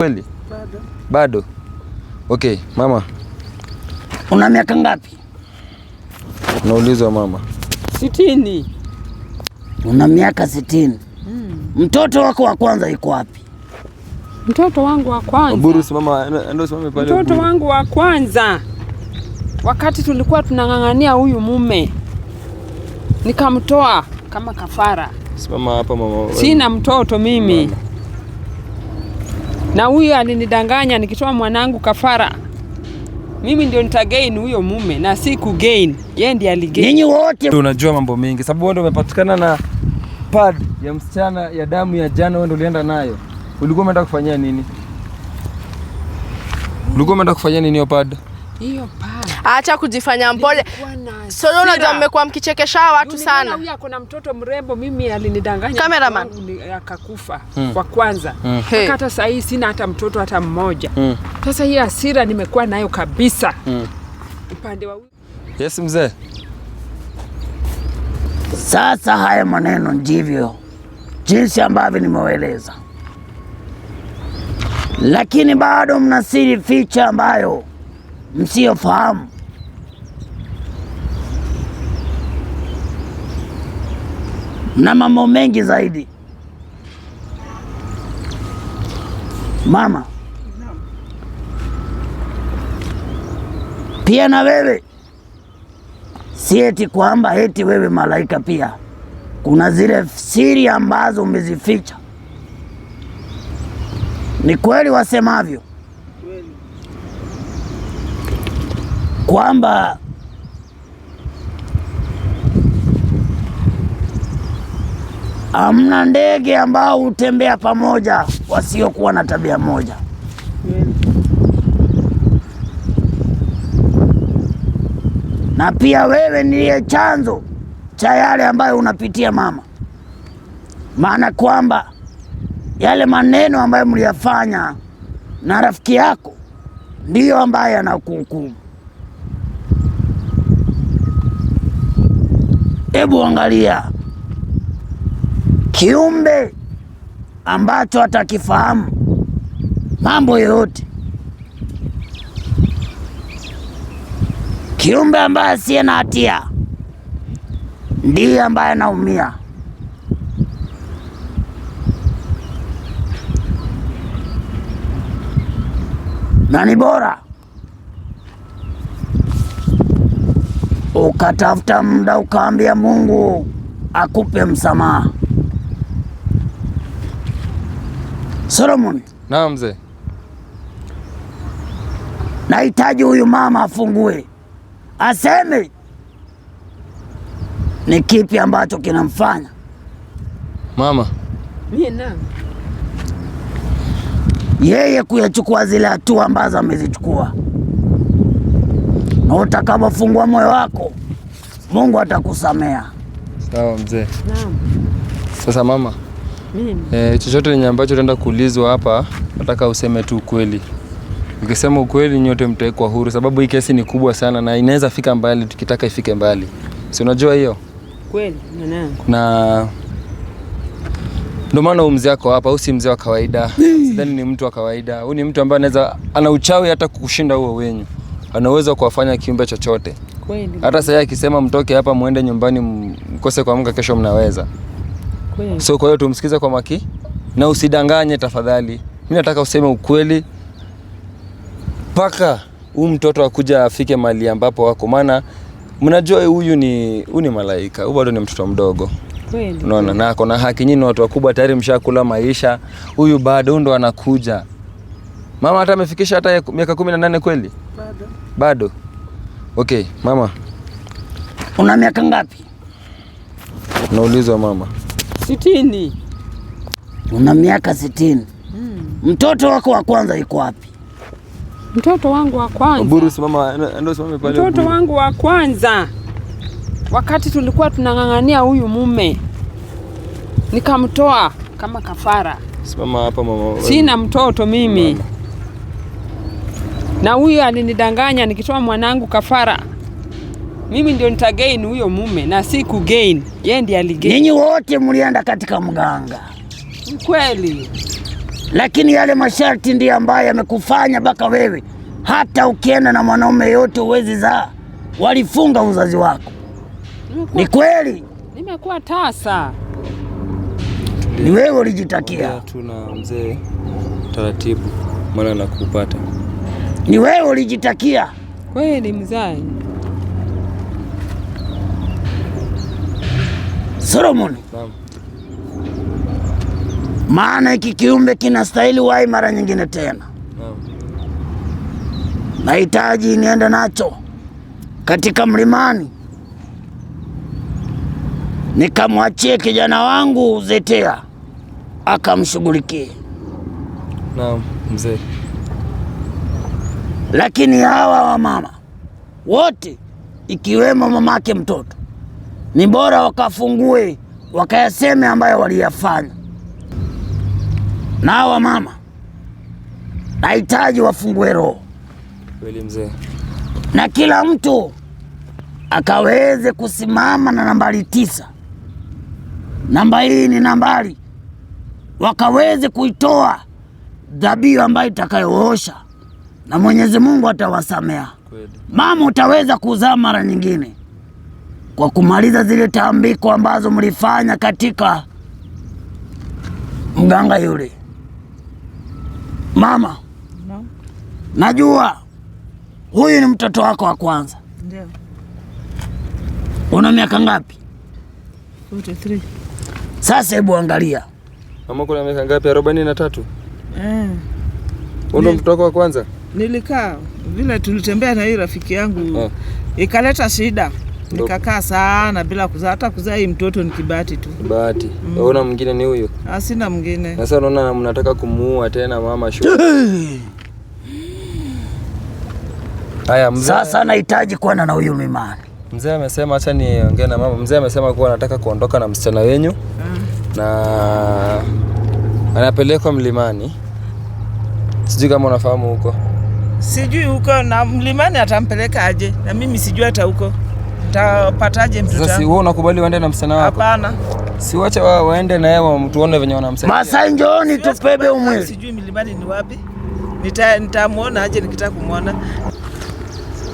Kweli? Bado. Okay, mama. Una miaka ngapi? Naulizwa mama. 60. Una miaka 60. Mtoto wako wa kwanza yuko wapi? Mtoto wangu wa kwanza. Buru simama, ndio simame pale. Mtoto wangu wa kwanza. Wakati tulikuwa tunang'ang'ania huyu mume, nikamtoa kama kafara. Simama hapa mama. Sina mtoto mimi. Mama. Na huyu alinidanganya nikitoa mwanangu kafara. Mimi ndio nitagain huyo mume na si kugain. Yeye ndiye aligain. Ninyi wote unajua mambo mengi sababu wewe ndio umepatikana na pad ya msichana ya damu ya jana, wewe ndio ulienda nayo. Ulikuwa umeenda kufanyia nini? Ulikuwa umeenda kufanyia nini hiyo pad? Hiyo pad. Acha kujifanya mpole. Sio unajua mmekuwa mkichekesha watu sana. Huyu akona mtoto mrembo, mimi alinidanganya. Cameraman akakufa kwa kwanza. Hata sasa hii sina hata mtoto hata mmoja. Sasa hii hasira nimekuwa nayo kabisa. Upande wa Yes mzee. Sasa haya maneno ndivyo jinsi ambavyo nimewaeleza, lakini bado mna siri ficha ambayo msiofahamu. Na mambo mengi zaidi. Mama, pia na wewe si eti kwamba eti wewe malaika pia. Kuna zile siri ambazo umezificha. Ni kweli wasemavyo kwamba hamna ndege ambao hutembea pamoja wasiokuwa na tabia moja. Na pia wewe ndiye chanzo cha yale ambayo unapitia mama. Maana kwamba yale maneno ambayo mliyafanya na rafiki yako ndiyo ambaye anakuhukumu. Hebu angalia kiumbe ambacho atakifahamu mambo yote, kiumbe ambaye asiye na hatia ndiye ambaye anaumia. Na ni bora ukatafuta muda ukaambia Mungu akupe msamaha. Solomon. Naam mzee. Nahitaji huyu mama afungue, aseme ni kipi ambacho kinamfanya mama yeye kuyachukua zile hatua ambazo amezichukua. Na utakapofungua moyo wako, Mungu atakusamea. Sawa mzee. Naam. Sasa mama, chochote lenye ambacho utaenda kuulizwa hapa, nataka useme tu ukweli. Ukisema ukweli nyote mtaekwa huru, sababu hii kesi ni kubwa sana na inaweza fika mbali tukitaka ifike mbali. Si unajua hiyo? Kweli, mwanangu. Na ndio maana huyu mzee wako hapa, si mzee wa kawaida. Sidhani ni mtu wa kawaida. Huyu ni mtu ambaye anaweza ana uchawi hata kukushinda huo wenyu. Anaweza kuwafanya kiumbe chochote. Kweli. Hata sasa akisema mtoke hapa muende nyumbani mkose kuamka kesho mnaweza. Kweli. So kwa hiyo tumsikize kwa makini na usidanganye tafadhali. Mimi nataka useme ukweli mpaka huyu mtoto akuja afike mahali ambapo wako, maana mnajua huyu ni malaika. Huyu bado ni mtoto mdogo. Kweli. Unaona, na kuna haki nyinyi watu wakubwa tayari mshakula maisha. Huyu bado ndo anakuja. Mama hata amefikisha hata miaka 18 kweli? Bado. Okay, mama. Una miaka ngapi? Naulizwa mama. 60. Una miaka 60. Mtoto wako wa kwanza yuko wapi? Mtoto wangu wa kwanza. Buru simama, ndio simame pale. Mtoto wangu wa kwanza. Wakati tulikuwa tunang'ang'ania huyu mume, nikamtoa kama kafara. Simama hapa mama. Sina mtoto mimi. Mama. Na huyu alinidanganya nikitoa mwanangu kafara. Mimi ndio nitagain huyo mume na si kugain. Yeye ndiye aligain. Ninyi wote mlienda katika mganga. Kweli. lakini yale masharti ndiyo ambayo yamekufanya mpaka wewe hata ukienda na mwanaume yote uwezi zaa. Walifunga uzazi wako. Ni kweli? Nimekuwa tasa. Ni wewe ulijitakia. Tuna mzee taratibu, maana nakupata. Ni wewe ulijitakia. Kweli mzee. Solomon. Naam. Maana hiki kiumbe kinastahili uhai mara nyingine tena. Naam. Nahitaji niende nacho katika mlimani nikamwachie kijana wangu Zetea akamshughulikie. Naam mzee. Lakini hawa wa mama wote ikiwemo mamake mtoto ni bora wakafungue wakayaseme ambayo waliyafanya. Na hawa mama nahitaji wafungue roho. Kweli mzee. Na kila mtu akaweze kusimama na nambari 9. Namba hii ni nambari wakaweze kuitoa dhabihu ambayo itakayoosha na Mwenyezi Mungu atawasamea. Kweli. Mama utaweza kuzaa mara nyingine kwa kumaliza zile tambiko ambazo mlifanya katika mganga yule. Mama, no. Najua huyu ni mtoto wako wa kwanza. Ndio. Una miaka ngapi? 43. Sasa hebu angalia. Mama kuna miaka ngapi? 43? Ndo mtoto wako wa kwanza? Nilikaa vile tulitembea na hii rafiki yangu ikaleta shida. Nikakaa sana bila kuzaa, hata kuzaa hii mtoto ni kibati tu. Bahati. Unaona mwingine ni huyo? Sina mwingine. Sasa unaona mnataka kumuua tena mama shu. Haya mzee. Sasa nahitaji kuona na huyu mimani. Mzee amesema acha niongee na mama. Mzee amesema kuwa anataka kuondoka na msichana wenyu. Na anapelekwa mlimani. Sijui kama unafahamu huko. Sijui huko na mlimani atampeleka aje? Na mimi sijui hata huko. Tapataje mtoto wangu? Sasa wewe unakubali waende na msichana wako? Hapana. Si wacha waende na yeye mtuone venye wanamsaidia. Masai njooni tupebe umwili. Sijui mlimani ni wapi. Nitamuona aje nikitaka kumuona.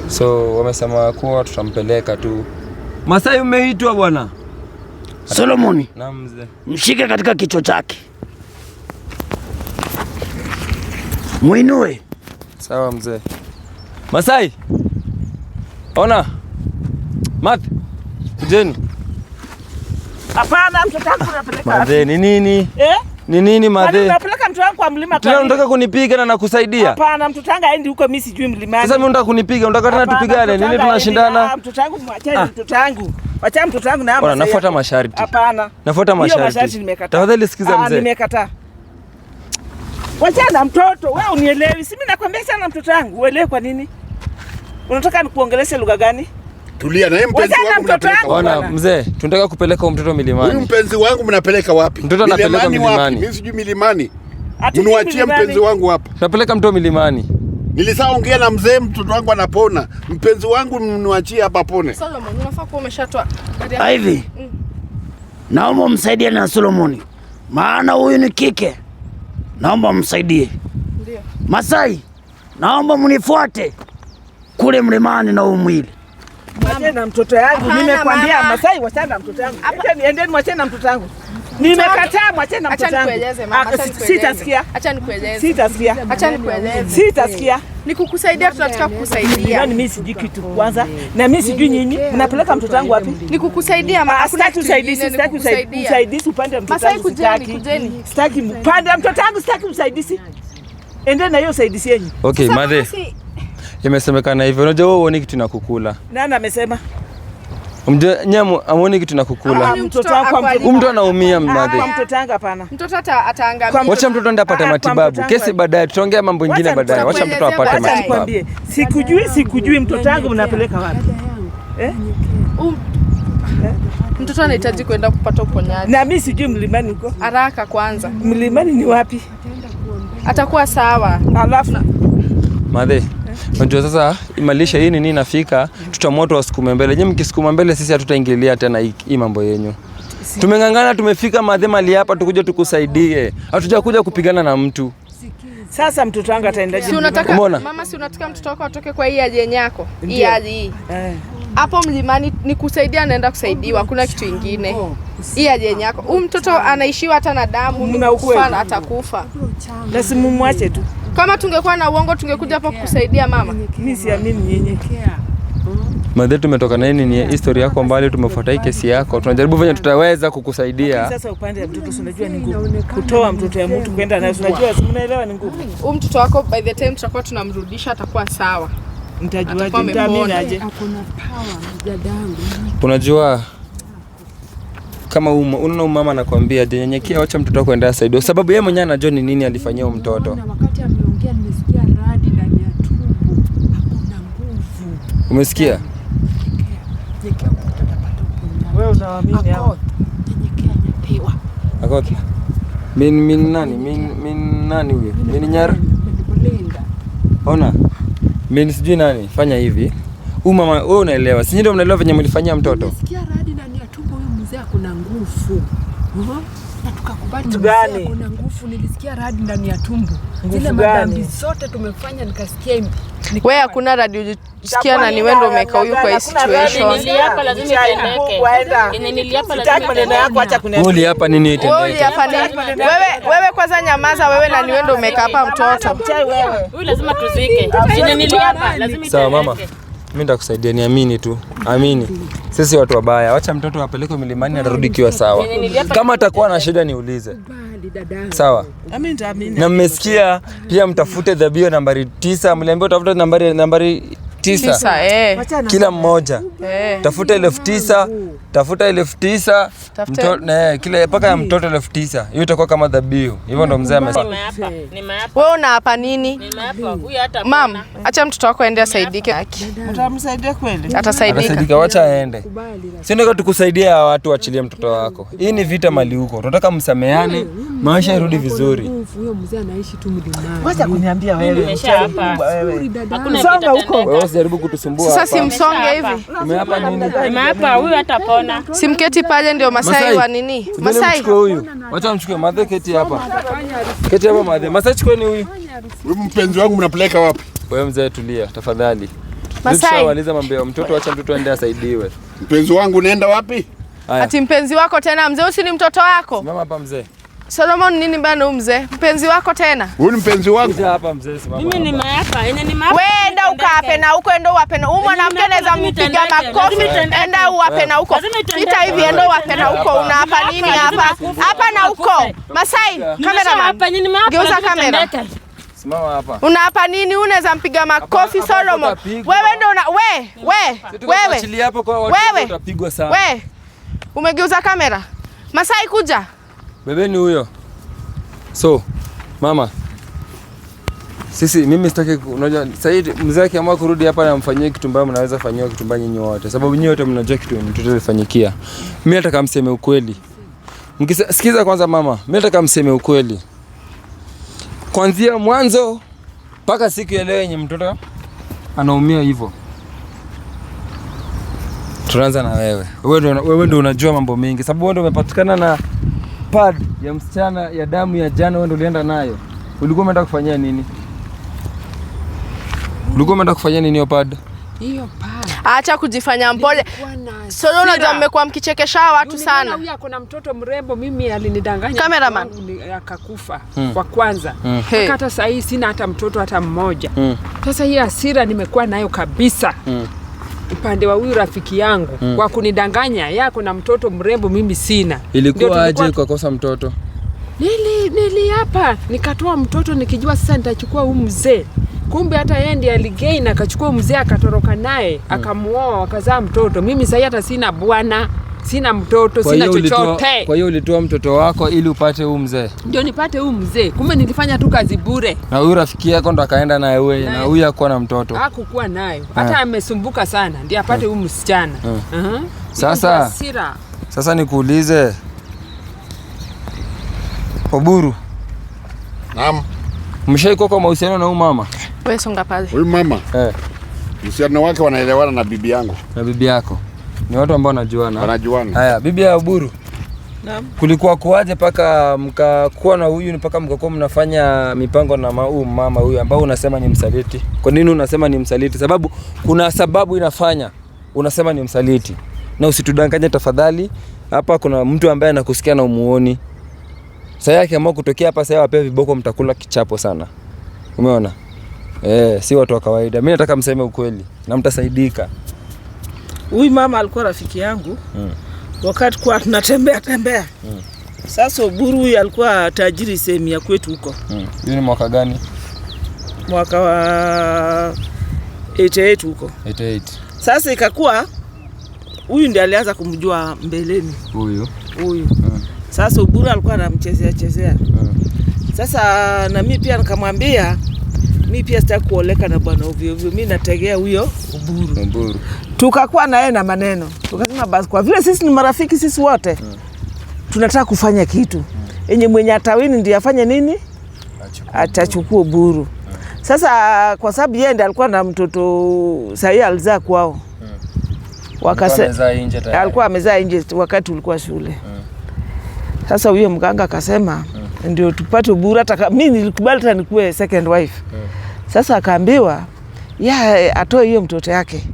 So wamesema kuwa tutampeleka tu. Masai umeitwa bwana. Solomoni. Naam mzee. Mshike katika kichwa chake. Muinue. Sawa mzee. Masai. Ona. Mat. Kujeni. Hapana, mtoto wangu unapeleka wapi? Madhe ni nini? Ni nini madhe? Unapeleka mtoto wangu kwa mlima kwa nini? Unataka kunipiga na nakusaidia? Hapana, mtoto wangu haendi huko, mimi sijui mlimani. Sasa mimi unataka kunipiga, unataka tena tupigane? Nini tunashindana? Mtoto wangu mwacheni mtoto wangu. Wacha mtoto wangu na Bwana nafuata masharti. Hapana. Nafuata masharti. Hiyo masharti nimekataa. Tafadhali sikiza mzee. Nimekataa. Wacha na mtoto, wewe unielewi. Si mimi nakwambia sana mtoto wangu, uelewe kwa nini? Unataka nikuongeleshe lugha gani? Tulia na yeye mpenzi wangu mnapeleka. Ona mzee, tunataka kupeleka mtoto milimani. Huyu mpenzi wangu mnapeleka wapi? Mtoto anapeleka milimani. Mimi sijui milimani. Mniachie mpenzi wangu hapa. Tunapeleka mtoto milimani. Nilisaongea na mzee, mtoto wangu anapona. Mpenzi wangu mniachie hapa pone. Solomon, unafaa kuwa umeshatoa. Hivi. Naomba msaidie na Solomoni. Maana huyu ni kike. Naomba msaidie. Ndio. Masai, naomba mnifuate kule mlimani na umwili. Wacha na mtoto yangu. Nimekwambia Masai, wacha na mtoto yangu. Acha niendeni, wacha na mtoto yangu. Nimekataa, wacha na mtoto yangu. Sitasikia. Acha nikueleze. Sitasikia. Acha nikueleze. Sitasikia. Nikukusaidia, tunataka kukusaidia. Yaani mimi sijui kitu kwanza. Na mimi sijui nyinyi. Mnapeleka mtoto wangu wapi? Nikukusaidia mama. Sitaki usaidizi, sitaki usaidizi upande wa mtoto wangu. Kujeni. Sitaki upande wa mtoto wangu, sitaki usaidizi. Endeni na hiyo usaidizi yenu. Okay, madhe. Imesemekana hivyo. Unajua wewe uone kitu nakukula. Nani amesema? Nyamu amuone kitu nakukula. Mtu anaumia madhe. Mtoto wangu hapana. Mtoto ataangamia. Wacha mtoto ende apate matibabu. Kesi baadaye, tutaongea mambo mengine baadaye. Wacha mtoto apate matibabu. Sikujui mtoto wangu mnapeleka wapi? Mtoto anahitaji kwenda kupata uponyaji. Na mimi sijui mlimani huko. Haraka kwanza. Mlimani ni wapi? Atakuwa sawa. Alafu madhe. Unajua sasa imalisha hii nini inafika, tutamoto wasukume mbele. Nyinyi mkisukuma mbele sisi hatutaingilia tena hii mambo yenyu. Tumeng'ang'ana, tumefika madhemali hapa tukuje tukusaidie. Hatujakuja kupigana na mtu. Sasa mtoto wangu ataendaje? Si unataka mama, si unataka mtoto wako atoke kwa hii aje yako? Hii aje. Hapo mlimani ni kusaidia, anaenda kusaidiwa, hakuna kitu kingine. Hii aje yako. Huyu mtoto anaishiwa hata na damu, kufa atakufa. Lazima mumwache tu. Kama tungekuwa na uongo tungekuja hapa kukusaidia mama. Mimi siamini nyenyekea. Madhe, tumetoka na nini historia yako mbali, tumefuata hii kesi yako. Tunajaribu venye tutaweza kukusaidia. Sasa upande wa mtoto unajua ni ngumu. Kutoa mtoto ya mtu kwenda naye unajua, mnaelewa ni ngumu. Huyu mtoto wako by the time tutakuwa tunamrudisha atakuwa sawa. Mtajuaje? Mtaamini aje? Hakuna power dadangu. Unajua kama unaona mama anakuambia nyenyekea, acha mtoto wako aende asaidiwe, sababu yeye mwenyewe anajua ni nini alifanyia mtoto. Na wakati ameongea nimesikia radi ndani ya tumbo. Hakuna nguvu. Umesikia? Nyekea mtoto atapata uponyaji. Wewe unaamini hao? Nyekea nyapewa. Akoti. Min nani huyo? Min nyara. Ona. Min sijui nani. Fanya hivi. Mama wewe unaelewa. Si ndio mnaelewa venye mlifanyia mtoto? Nasikia radi ndani ya tumbo, huyo mzee akona nguvu. Na tukakubali mzee akona nguvu. Nilisikia radi ndani ya tumbo. Zile madhambi zote tumefanya nikasikia. Wewe hakuna radi unasikia, na ni wewe ndio umeka huyu kwa hii situation. Niliapa lazima itendeke. Niliapa lazima maneno yako, acha kunena. Uli hapa nini itendeke? Uli hapa nini? Wewe kwanza nyamaza wewe, na ni wewe ndio umeka hapa mtoto. huyu lazima tuzike. Niliapa lazima itendeke. Sawa mama. Mimi nitakusaidia, niamini tu. Amini. Sisi watu wabaya. Acha mtoto apeleke milimani atarudi kiwa sawa. Kama atakuwa na shida niulize. Sawa. Mimi nitaamini. Na mmesikia pia mtafute dhabihu nambari 9. Mliambiwa tafute nambari 9. Kila mmoja. Tafuta 9,000, tafuta 9,000. Mtoto kila paka ya mtoto 9,000. Hiyo itakuwa kama dhabihu. Hivyo ndo mzee amesema. Wewe unaapa nini? Huyu hata Mam, acha mtoto wako aende asaidike. Utamsaidia kweli? Atasaidika. Wacha aende. Si ndio tukusaidia watu, achilie mtoto wako. Hii ni vita mali huko. Tunataka msameane, maisha yarudi vizuri. Huyo mzee anaishi tu mlimani. Wacha kuniambia wewe. Nimeshapa. Hakuna Songa huko. Wewe usijaribu kutusumbua hapa. Sasa simsonge hivi. Umeapa nini? Nimeapa huyu hatapona. Simketi pale ndio Masai wa nini? Masai. Chukua huyu. Wacha mchukue Madhe, keti hapa. Keti hapa Madhe. Masai chukua ni huyu. Huyu mpenzi wangu mnapeleka wapi? Wewe mzee tulia tafadhali. Masai. Tushawaliza mambo ya mtoto, acha mtoto aende asaidiwe. Mpenzi wangu unaenda wapi? Ati mpenzi wako tena mzee? Usi ni mtoto wako? Simama hapa mzee. Solomon nini bana huyu mzee? Mpenzi wako tena? Huyu ni mpenzi wangu. Kuja hapa mzee, simama. Mimi nimeapa, nimeapa. Wewe enda ukape na huko, enda uwape na. Huyu mwanamke anaweza mpiga makofi. Enda uwape na huko. Pita hivi, enda uwape na huko. Unaapa nini hapa? Hapa na huko. Masai, cameraman. Geuza kamera. Simama hapa. Unaapa nini? Unaweza mpiga makofi Solomon. Wewe ndo wewe. Achilia hapo kwa watu utapigwa sana. Wewe. Umegeuza kamera. Masai kuja. Bebeni huyo. So, mama. Mimi sitaki, unajua Said mzee akiamua kurudi hapa na mfanyie kitu mbaya, mnaweza fanyiwa kitu mbaya nyinyi wote. Sababu nyinyi wote mnajua kitu mtoto alifanyikia. Mimi nataka mseme ukweli. Sikiza kwanza mama, mimi nataka mseme ukweli. Kuanzia mwanzo mpaka siku ya leo yenye mtoto anaumia hivyo. Tunaanza na wewe. Wewe ndio unajua mambo mengi. Sababu wewe ndio umepatikana na pad ya msichana ya damu ya jana, wewe ndio ulienda nayo. Ulikuwa umeenda kufanyia nini? Hiyo pad? Hiyo pad. Acha kujifanya mpole. Solo unajua mmekuwa mkichekesha watu sana. Huyu akona mtoto mrembo, mimi alinidanganya. Cameraman. Akakufa kwa kwanza. Hata sasa hii sina hata mtoto hata mmoja. Sasa hii hasira nimekuwa nayo kabisa. Upande wa huyu rafiki yangu kwa kunidanganya, yako na mtoto mrembo, mimi sina. Ilikuwa aje kwa kosa mtoto? Nili hapa nikatoa mtoto nikijua sasa nitachukua huyu mzee. Kumbe hata yeye ndiye aligain akachukua mzee akatoroka naye, akamuoa akazaa mtoto. Mimi sasa hata sina bwana, sina mtoto, sina chochote. Kwa hiyo ulitoa mtoto wako ili upate huyu mzee? Ndio nipate huyu mzee. Kumbe nilifanya tu kazi bure. Na huyu rafiki yako ndo akaenda naye wewe, na huyu hakuwa na mtoto? Hakukuwa nayo. Hata amesumbuka sana ndio apate huyu msichana. Sasa nikuulize. Oburu. Naam. Mshaikuwa kwa mahusiano na huyu mama? Wewe songa pale. Huyu mama? Msichana wake wanaelewana na bibi yangu. Na bibi yako? Ni watu ambao wanajuana. Wanajuana. Haya, bibi ya Oburu. Kulikuwa kuaje paka mkakuwa na huyu mpaka mkakuwa mnafanya mipango na mama huyu ambao unasema ni msaliti? Kwa nini unasema ni msaliti? Sababu kuna sababu inafanya unasema ni msaliti. Na usitudanganye tafadhali. Hapa kuna mtu ambaye anakusikia na umuoni. Sasa yake ambao kutokea hapa sasa wape viboko mtakula kichapo sana. Umeona? Si watu wa kawaida. Mimi nataka mseme ukweli na mtasaidika. Huyu mama alikuwa rafiki yangu. Wakati kwa tunatembea. Sasa Oburu huyu alikuwa tajiri sehemu ya kwetu huko. Hiyo ni mwaka gani? Mwaka wa 88 huko. 88. Sasa ikakuwa huyu ndiye alianza kumjua mbeleni. Huyu. Sasa Oburu alikuwa anamchezea. Sasa na mimi pia nikamwambia mimi pia sitaki kuoleka na bwana ovyo. Mimi nategea huyo Oburu. Tukakuwa na yeye na maneno. Tukasema basi kwa vile sisi ni marafiki sisi wote. Tunataka kufanya kitu. Yenye mwenye atawini ndiye afanye nini? Atachukua Oburu. Sasa kwa sababu yeye ndiye alikuwa na mtoto sahi alizaa kwao. Alikuwa amezaa nje wakati ulikuwa shule. Sasa huyo mganga akasema ndio tupate Oburu, hata mimi nilikubali hata nikuwe second wife. Sasa akaambiwa atoe hiyo mtoto yake.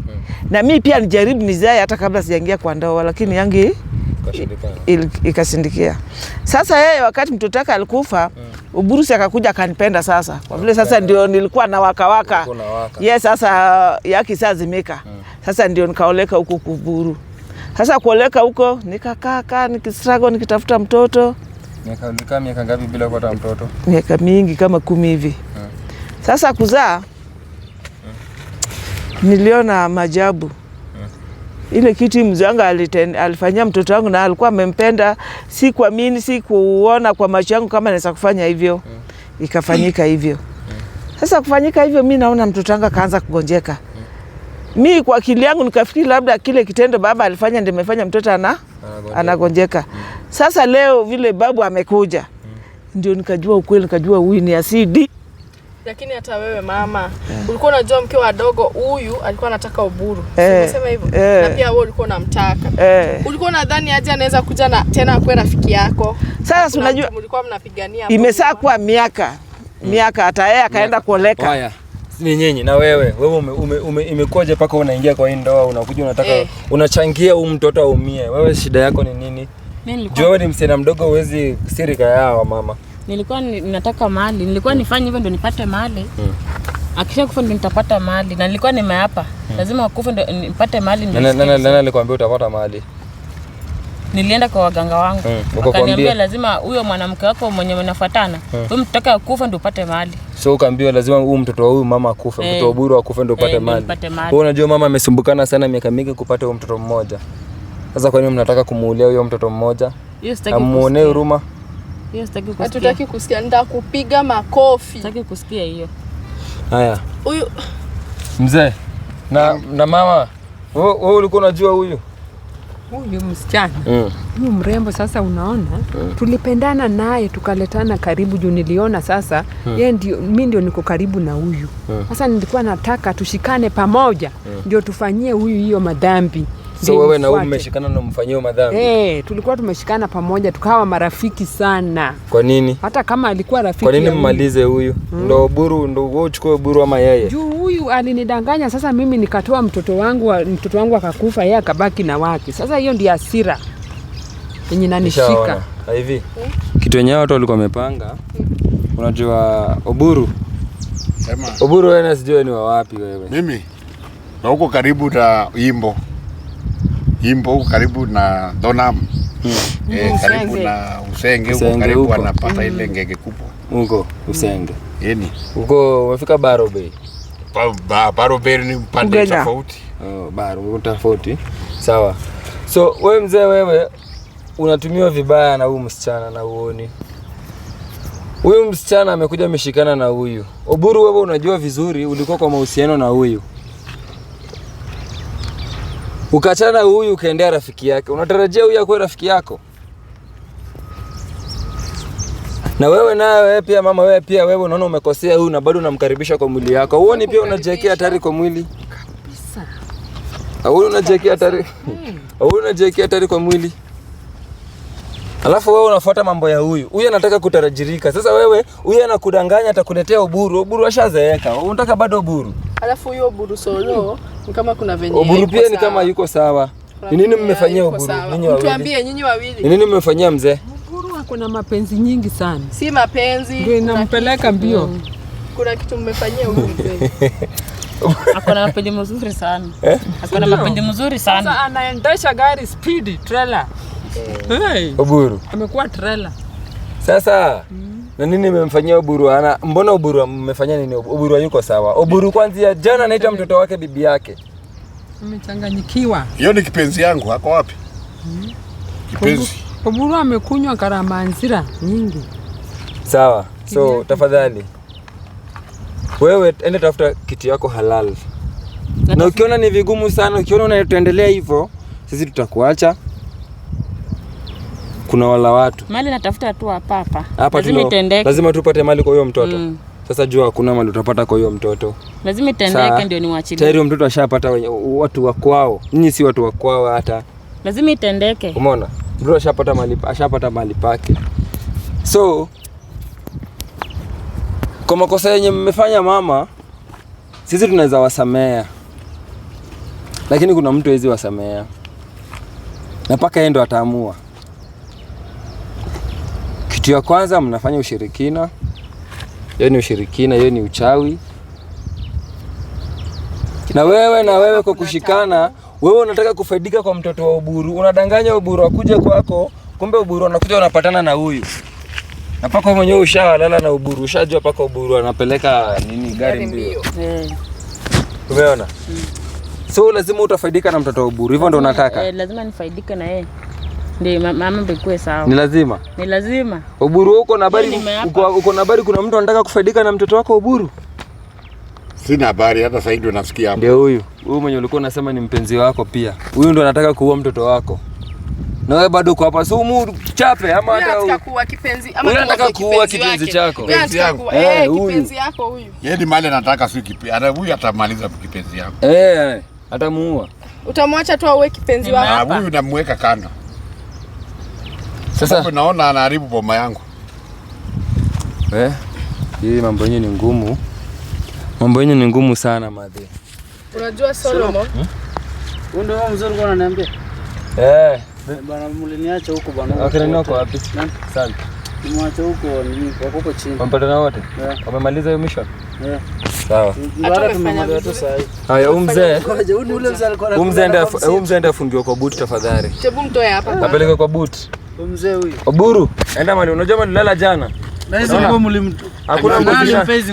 Na mimi pia nijaribu nizae hata kabla sijaingia kwa ndoa, lakini yangi ikasindikia. Sasa yeye wakati mtoto wake alikufa, Oburu akakuja akanipenda sasa. Kwa vile sasa ndio nilikuwa na waka. Sasa yaki saa zimeka. Sasa ndio nikaoleka huko Oburu. Sasa kuoleka huko nikakaa nikistruggle nikitafuta mtoto. Miaka ngapi bila kupata mtoto? Miaka mingi kama 10 hivi. Sasa kuzaa niliona maajabu. Ile kitu mzanga alifanyia mtoto wangu na alikuwa amempenda, si kuamini, si kuona kwa macho yangu kama naweza kufanya hivyo. Ikafanyika hivyo. Sasa kufanyika hivyo mimi naona mtoto wangu kaanza kugonjeka. Mimi kwa akili yangu nikafikiri labda kile kitendo baba alifanya ndio imefanya mtoto anagonjeka. Sasa leo vile babu amekuja ndio nikajua ukweli, nikajua huyu ni asidi. Lakini hata wewe mama, ulikuwa unajua mke wa dogo huyu alikuwa anataka Oburu. Umesema hivyo? Na pia wewe ulikuwa unamtaka. Ulikuwa unadhani aje anaweza kuja na tena kwa rafiki yako? Sasa unajua mlikuwa mnapigania. Imesaa kuwa miaka hata yeye akaenda kuoleka. Haya. Ni nyenye na wewe imekuaje paka unaingia kwa hii ndoa, unakuja unataka unachangia mtoto aumie. Wewe shida yako ni nini? Wewe ni msichana mdogo, huwezi sirika yao mama. Nilikuwa ninataka mali. Nilikuwa nifanye hivyo ndio nipate mali. Akisha kufa ndio nitapata mali. Na nilikuwa nimeapa. Lazima akufe ndio nipate mali ndio. Nani alikwambia utapata mali? Nilienda kwa waganga wangu. Wakaniambia lazima huyo mwanamke wako mwenye mnafuatana, wewe mtaka akufa ndio upate mali. So ukaambiwa lazima huyu mtoto wa huyu mama akufe, mtoto wa Oburu akufe ndio upate mali. Wewe unajua mama amesumbukana sana miaka mingi kupata huyo mtoto mmoja. Sasa kwa nini mnataka kumuulia huyo mtoto mmoja? Amuonee huruma. Hiyo sitaki kusikia. Hatutaki kusikia, nitakupiga makofi. Sitaki kusikia hiyo. Haya. Huyu mzee na mama, wewe ulikuwa unajua huyu msichana huyu mrembo? Sasa unaona tulipendana naye tukaletana karibu juu niliona sasa yeye ndio mimi ndio niko karibu na huyu. Sasa nilikuwa nataka tushikane pamoja ndio tufanyie huyu hiyo madhambi. So wewe na huyu mmeshikana na mfanyio madhambi? Tulikuwa tumeshikana pamoja tukawa marafiki sana. Kwa nini? Hata kama alikuwa rafiki. Kwa nini mmalize huyu? Ndio Oburu, ndio wewe uchukue Oburu ama yeye? Juu huyu alinidanganya, sasa mimi nikatoa mtoto wangu akakufa, yeye akabaki na wake. Sasa hiyo ndio hasira yenye nanishika. Hivi. Kitu yenyewe watu walikuwa wamepanga. Unajua Oburu? Sema. Oburu wewe sijui ni wa wapi wewe? Mimi. Na huko karibu na Imbo karibu na Donham. Karibu na Usenge huko karibu anapata ile ngege kubwa. Huko Usenge. Huko umefika Baro Bay. Baro Bay ni pande tofauti. Baro tofauti. Sawa. So wewe mzee, wewe unatumiwa vibaya na huyu msichana na uoni. Huyu msichana amekuja ameshikana na huyu. Oburu, wewe unajua vizuri ulikuwa kwa mahusiano na huyu. Ukachana huyu ukaendea rafiki yake. Unatarajia huyu akuwe rafiki yako? Na wewe wewe pia mama, wewe pia unaona umekosea huyu na bado unamkaribisha kwa mwili yako. Uone pia unajiwekea hatari kwa mwili. Kabisa. Au unajiwekea hatari? Au unajiwekea hatari kwa mwili? Alafu wewe unafuata mambo ya huyu. Huyu anataka kutarajirika. Sasa wewe huyu anakudanganya atakuletea uburu. Uburu ashazeeka. Unataka bado uburu. Alafu huyo uburu solo ni kama kuna venye. Uburu pia ni kama yuko sawa. Ni nini mmefanyia uburu? Nyinyi wawili. Tuambie nyinyi wawili. Ni nini mmefanyia mzee? Uburu ako na mapenzi nyingi sana. Si mapenzi. Ndio inampeleka mbio. Kuna kitu mmefanyia huyu mzee. Ako na mapenzi mzuri sana. Ako na mapenzi mzuri sana. Sasa anaendesha gari speed trailer. Hey. Uburu. Amekuwa trailer. Sasa na nini mmemfanyia uburu? Mbona uburu mmefanyia nini? Uburu yuko sawa. Uburu kwanza jana anaita mtoto wake bibi yake. Amechanganyikiwa. Hiyo ni kipenzi yangu, ako wapi? Kipenzi. Uburu amekunywa karamanzira nyingi. Sawa. So tafadhali wewe ende tafuta kitu yako halal. Na ukiona ni vigumu sana, ukiona unaendelea hivyo, sisi tutakuacha. Kuna wala watu. Mali natafuta tu hapa. Lazima itendeke. Lazima tupate mali kwa huyo mtoto. Sasa jua hakuna mali utapata kwa huyo mtoto. Lazima itendeke ndio niwaachilie. Tayari huyo mtoto ashapata watu wa kwao. Nyinyi si watu wa kwao hata. Lazima itendeke. Umeona? Mtoto ashapata mali pake. So kwa makosa yenye mmefanya mama, sisi tunaweza wasamea. Lakini kuna mtu hawezi wasamea. Na paka yeye ndo ataamua. Kitu ya kwanza mnafanya ushirikina. Hiyo ni ushirikina, hiyo ni uchawi. Na wewe kwa kushikana, wewe unataka kufaidika kwa mtoto wa uburu. Unadanganya uburu akuje kwako, kumbe uburu anakuja unapatana na huyu. Na paka mwenyewe ushalala na uburu, ushajua paka uburu anapeleka nini gari mbio. Umeona? So lazima utafaidika na mtoto wa uburu. Hivyo ndo unataka? Lazima nifaidike na yeye. Ndio mama bekue sawa. Ni lazima? Ni lazima. Uburu uko na habari kuna mtu anataka kufaidika na mtoto wako uburu? Sina habari, hata sasa ndio nasikia hapo. Ndio huyu mwenye ulikuwa unasema ni mpenzi wako pia. Huyu ndo anataka kuua mtoto wako. Na wewe bado uko hapa sumu chape ama hata unataka kuua kipenzi ama unataka kuua kipenzi chako. Kipenzi yangu. Kipenzi yako huyu. Yeye ni mali anataka si kipenzi. Ana huyu atamaliza kipenzi yako. Atamuua. Utamwacha tu aue kipenzi wako. Huyu namweka kando. Sasa naona anaharibu boma yangu. Hii mambo yenyewe ni ngumu. Mambo yenyewe ni ngumu sana madhe. Unajua Solomon? Ndio wao mzuri kwa ananiambia. Bana mliniacha huko bana. Wakati wako wapi? Asante. Nimwacha huko ni huko chini. Wampatana wote? Wamemaliza hiyo mission? Sawa. Hata tumemaliza tu sasa hivi. Haya umzee enda afungiwe kwa boot tafadhali. Hebu mtoe hapa. Apeleke kwa boot. Mzee huyu. Oburu, enda mali. Unajua mali lala jana. Na hizo nguo mlimtu. Hakuna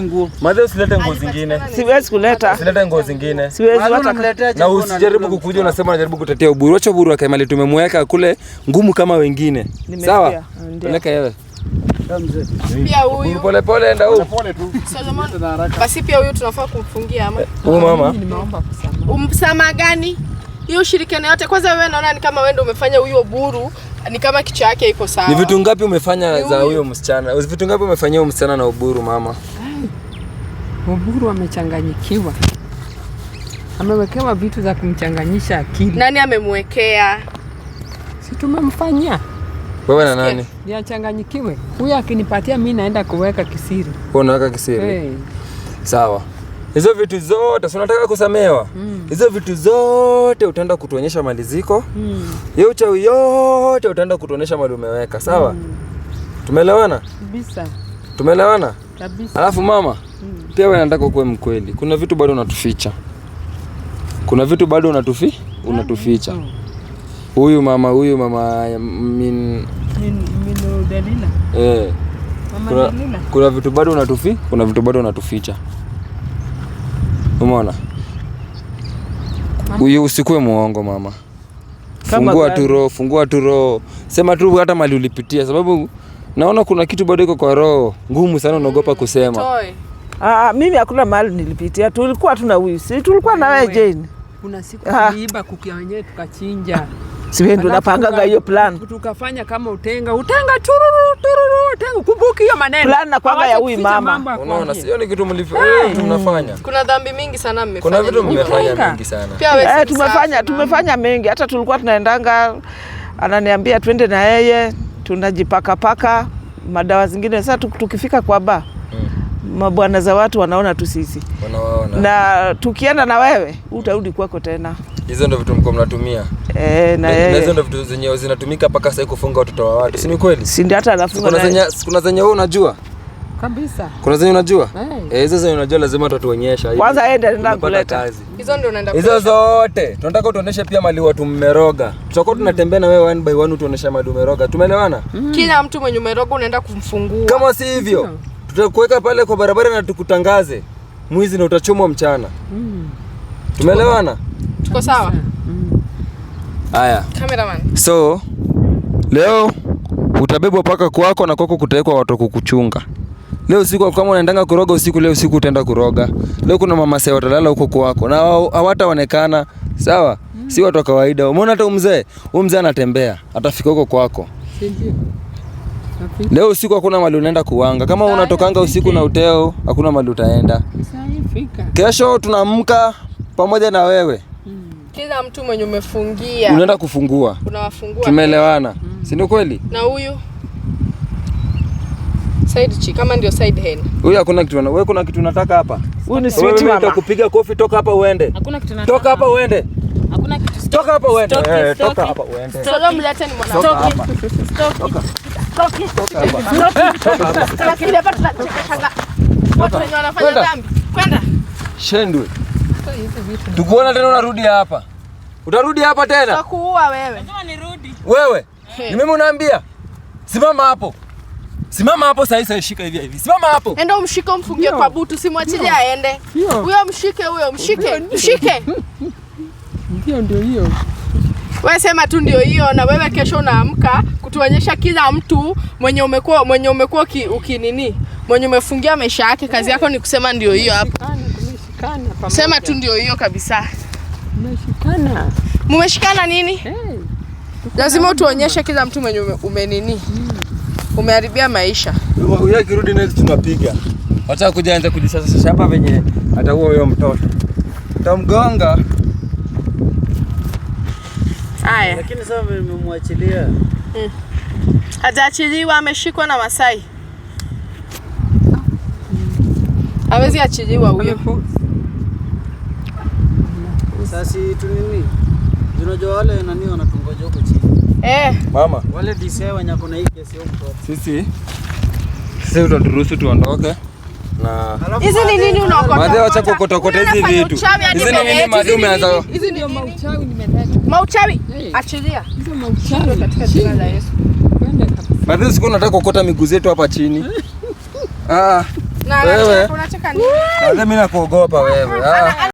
nguo. Madhe usilete nguo zingine. Siwezi kuleta. Usilete nguo zingine. Siwezi hata. Na usijaribu kukuja unasema unajaribu kutetea Uburu. Acha Uburu akae mali tumemweka kule ngumu kama wengine. Sawa? Peleka yeye. Pia huyu. Pole pole enda huko. Pole tu. Basi pia huyu tunafaa kumfungia ama? Huyu mama. Nimeomba msamaha. Msamaha gani? Hiyo ushirikiano yote kwanza wewe naona ni kama wewe ndio umefanya huyo Uburu ni kama kichwa yake iko sawa. Ni vitu ngapi umefanya za huyo msichana? Vitu ngapi umefanyia huyo msichana na Uburu mama? Uburu amechanganyikiwa. Amewekewa vitu za kumchanganyisha akili. Nani amemwekea? Si tumemfanyia. Wewe na nani? Ni achanganyikiwe. Huyu akinipatia mimi naenda kuweka kisiri. Wewe unaweka kisiri? Sawa. Hizo vitu zote unataka kusamehewa. Hizo vitu zote utaenda kutuonyesha mali ziko. Hiyo uchawi yote utaenda kutuonyesha mali umeweka. Sawa? Tumeelewana? Kabisa. Tumeelewana? Kabisa. Alafu mama, pia wewe nataka kuwe mkweli. Kuna vitu bado unatuficha. Kuna vitu bado unatuficha. Huyu mama Dalila. Kuna vitu bado unatuficha. Umeona? Huyu usikue muongo mama. Fungua tu roho. Sema tu hata mali ulipitia sababu naona kuna kitu bado iko kwa roho. Ngumu sana unaogopa kusema. Mimi hakuna mali nilipitia. Tulikuwa tuna huyu. Si tulikuwa na wewe Jane. Kuna siku tuliiba kuku wenyewe tukachinja. Siwe ndo napanga hiyo plan. Tukafanya kama utenga tururu. Kumbuki hiyo maneno. Plan na kwanga ya huyu mama. Unaona sio ni kitu mnafanya. Kuna dhambi mingi sana mmefanya. Kuna vitu mmefanya mingi sana. Tumefanya mengi. Hata tulikuwa tunaendanga ananiambia twende na yeye tunajipaka madawa zingine. Sasa tukifika kwa baa mabwana za watu wanaona tu sisi. Wanawaona. Na tukienda na wewe utarudi kwako tena. Hizo ndio vitu mko mnatumia. Na hizo ndio vitu zenye zinatumika mpaka sasa kufunga watoto wa watu. Si ni kweli? Si ndio hata anafunga. Kuna zenye wewe unajua? Kabisa. Kuna zenye unajua? Hizo zenye unajua lazima tutuonyesha. Kwanza ende nenda kuleta. Hizo ndio unaenda. Hizo zote. Tunataka utuoneshe pia mali watu mmeroga. Tutakuwa tunatembea na wewe one by one utuoneshe mali umeroga. Tumeelewana? Kila mtu mwenye umeroga unaenda kumfungua. Kama si hivyo, tutakuweka pale kwa barabara na tukutangaze. Mwizi na utachomwa mchana. Tumeelewana? Tuko sawa? Haya. Cameraman. So, leo utabebwa paka kwako na kwako kutawekwa watu kukuchunga. Leo usiku kama unaendanga kuroga usiku, leo usiku utaenda kuroga. Leo kuna mama sasa watalala huko kwako na hawataonekana. Sawa? Si watu wa kawaida. Umeona hata mzee, huyu mzee anatembea, atafika huko kwako. Ndio. Leo usiku hakuna mahali unaenda kuwanga. Kama unatokanga usiku na uteo, hakuna mahali utaenda. Kesho tunaamka pamoja na wewe. Kila mtu mwenye umefungia unaenda kufungua. Unawafungua. Tumeelewana. Si ndio kweli? Na huyu side chick kama ndio side hen. Huyu hakuna kitu wewe, kuna kitu unataka hapa? Huyu ni sweet mama. Nitakupiga kofi, toka hapa uende. Hakuna kitu nataka. Toka hapa uende. Hakuna kitu. Toka hapa uende. Toka hapa uende. Sasa mlete ni mwana. Toka hapa. Toka. Lakini hapa tunacheka. Watu wenye wanafanya dhambi. Kwenda. Shendwe. Tukuona tena unarudi hapa. Utarudi hapa tena? Tutakuua wewe. Lazima nirudi. Wewe? Ni mimi unaambia? Simama hapo. Simama hapo sasa, shika hivi. Simama hapo. Enda umshike umfungie kwa butu, simwachilie aende. Huyo mshike huyo, mshike. Ndio hiyo. Wewe sema tu ndio hiyo, na wewe kesho unaamka kutuonyesha kila mtu mwenye umekuwa ukinini. Mwenye umefungia maisha yake, kazi yako ni kusema ndio hiyo hapo. Sema tu ndio hiyo kabisa. Mmeshikana nini? Lazima utuonyeshe kila mtu mwenye umenini. Umeharibia maisha. Wewe kirudi next tunapiga. Wacha kuja anza kujisasa hapa venye ataua huyo mtoto. Utamgonga. Haya. Lakini sasa mmemwachilia. Hajaachiliwa, ameshikwa na Masai. Hawezi achiliwa huyo. Sasa tu nini? Unajua wale nani wanatungoja huko chini. Mama. Wale DCI wanyako na hii kesi huko. Sisi utaturuhusu tuondoke. Na hizi ni nini unaokota? Madhe wacha kokota hizi vitu. Hizi ni nini madhe umeanza? Hizi ndio mauchawi nimeleta. Mauchawi? Achilia. Hizo mauchawi katika jina la Yesu. Madhe usiku unataka kokota miguu zetu hapa chini. Na wewe unataka nini? Madhe mimi nakuogopa wewe.